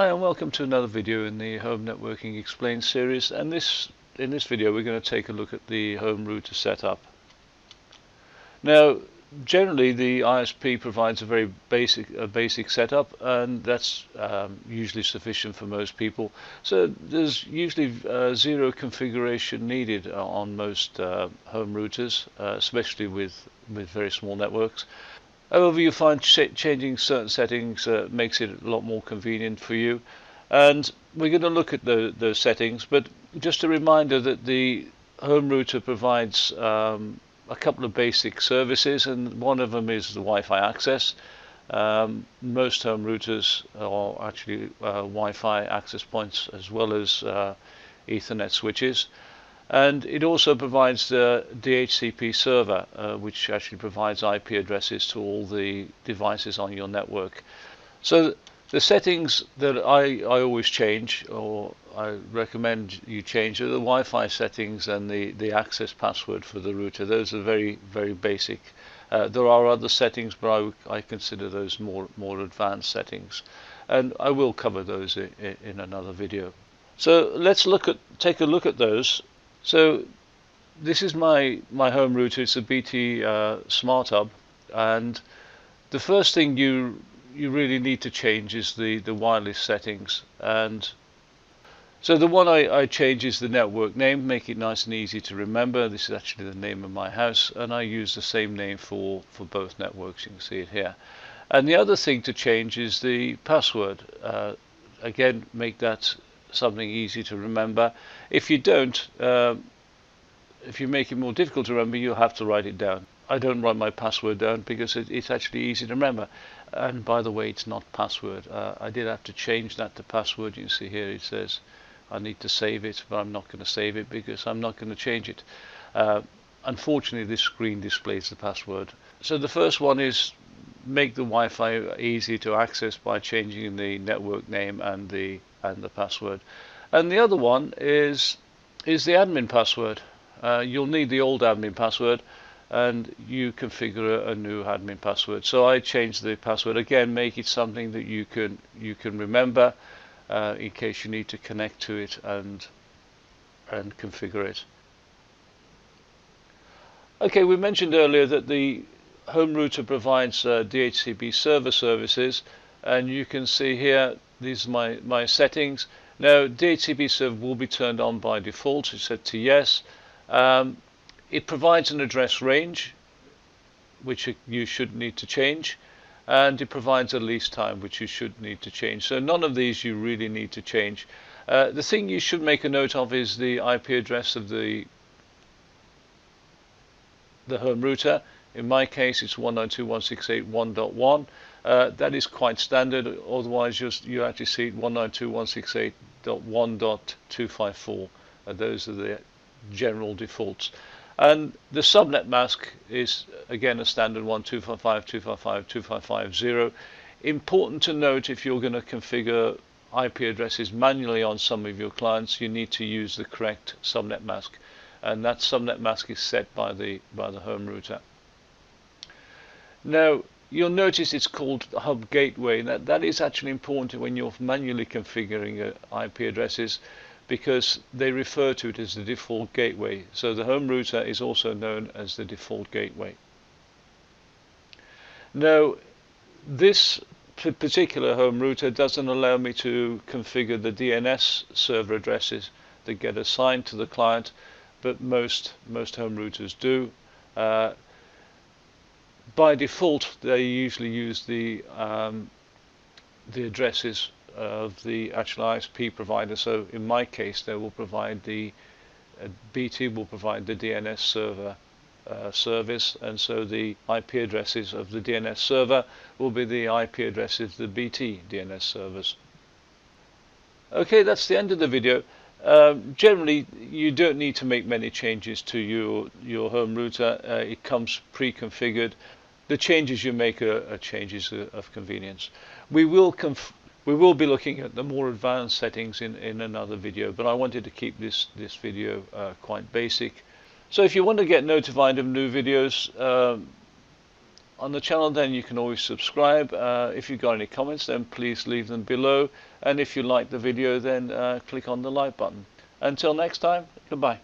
Hi and welcome to another video in the Home Networking Explained series, and in this video we're going to take a look at the home router setup. Now generally the ISP provides a very basic setup, and that's usually sufficient for most people. So there's usually zero configuration needed on most home routers, especially with very small networks. However, you find changing certain settings makes it a lot more convenient for you, and we're going to look at those settings. But just a reminder that the home router provides a couple of basic services, and one of them is the Wi-Fi access. Most home routers are actually Wi-Fi access points as well as Ethernet switches. And it also provides the DHCP server, which actually provides IP addresses to all the devices on your network. So the settings that I always change, or I recommend you change, are the Wi-Fi settings and the access password for the router. Those are very basic. There are other settings, but I consider those more advanced settings, and I will cover those in another video. So let's take a look at those. So this is my home router. It's a BT Smart Hub, and the first thing you really need to change is the wireless settings. And so the one I change is the network name, make it nice and easy to remember. This is actually the name of my house, and I use the same name for both networks. You can see it here. And the other thing to change is the password. Again, make that something easy to remember. If you don't, if you make it more difficult to remember, you'll have to write it down. I don't write my password down because it's actually easy to remember. And by the way, it's not password. I did have to change that to password. You can see here it says I need to save it, but I'm not going to save it because I'm not going to change it. Unfortunately, this screen displays the password. So the first one is make the Wi-Fi easy to access by changing the network name and the password. And the other one is the admin password. You'll need the old admin password, and you configure a new admin password. So I changed the password again, make it something that you can remember in case you need to connect to it and configure it. Okay, we mentioned earlier that the home router provides DHCP server services, and you can see here these are my settings. Now DHCP server will be turned on by default. It's set to yes. It provides an address range, which you should need to change, and it provides a lease time, which you should need to change. So none of these you really need to change. The thing you should make a note of is the IP address of the home router. In my case, it's 192.168.1.1. That is quite standard. Otherwise, you actually see 192.168.1.254. Those are the general defaults. And the subnet mask is again a standard one, 255.255.255.0. Important to note, if you're going to configure IP addresses manually on some of your clients, you need to use the correct subnet mask, and that subnet mask is set by the home router. Now you'll notice it's called Hub Gateway. That is actually important when you're manually configuring IP addresses, because they refer to it as the default gateway. So the home router is also known as the default gateway. Now this particular home router doesn't allow me to configure the DNS server addresses that get assigned to the client, but most home routers do. By default, they usually use the addresses of the actual ISP provider. So in my case, they will provide BT will provide the DNS server service, and so the IP addresses of the DNS server will be the IP addresses of the BT DNS servers. Okay, that's the end of the video. Generally, you don't need to make many changes to your home router. It comes pre-configured. The changes you make are changes of convenience. We will be looking at the more advanced settings in another video, but I wanted to keep this video quite basic. So if you want to get notified of new videos, on the channel, then you can always subscribe. If you've got any comments, then please leave them below, and if you like the video, then click on the like button. Until next time, goodbye.